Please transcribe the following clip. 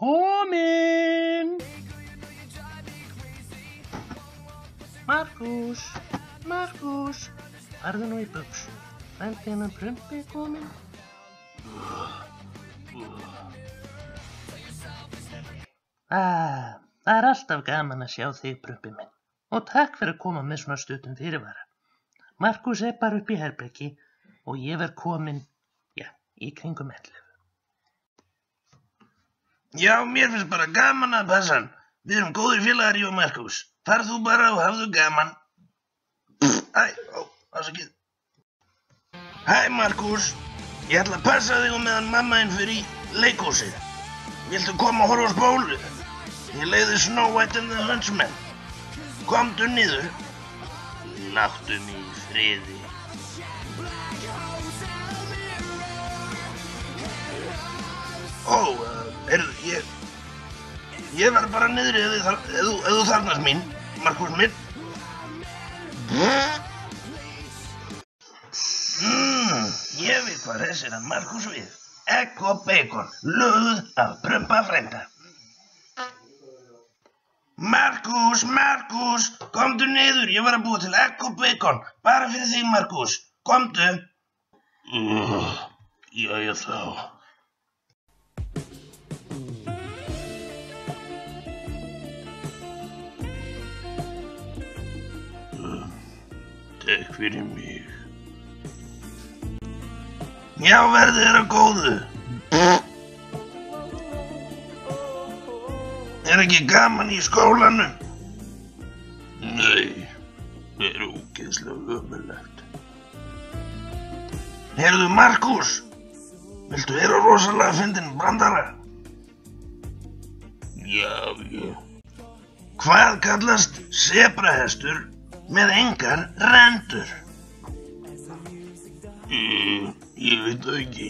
Komin! Markús, farðu nú í buxur. Frændi hennar Prumpi kominn. Það er alltaf gaman að sjá þig, Prumpi minn. Og takk fyrir að koma með svona stuttum fyrirvara. Markús er bara upp í herbergi og ég verð kominn, í kringum 11. Já, mér finnst bara gaman að passa hann. Við erum góðir félagar, ég og Markús. Farð þú bara og hafðu gaman. Ásakið. Hæ, Markús. Ég ætla að passa þig og meðan mamma þín fer í leikhúsið. Viltu koma að horfa á spólu? Ég leiði Snow White and the Huntsman. Komdu niður. Láttu mig í friði. Ég verð bara niðri ef þú þarfnast mín, Markús minn. Ég veit hvað þessir að Markús við. Egg og bacon, lögð af Prumpa frænda. Markús, komdu niður, ég var að búa til egg og bacon. Bara fyrir þig, Markús, komdu. Jæja þá. Takk fyrir mig. Já, verði þér að góðu. Er ekki gaman í skólanum? Nei, það er ógeðslega ömurlegt. Heyrðu, Markús, viltu heyra rosalega fyndinn brandara? Já. Hvað kallast sebrahestur með engar rendur? Ég veit það ekki.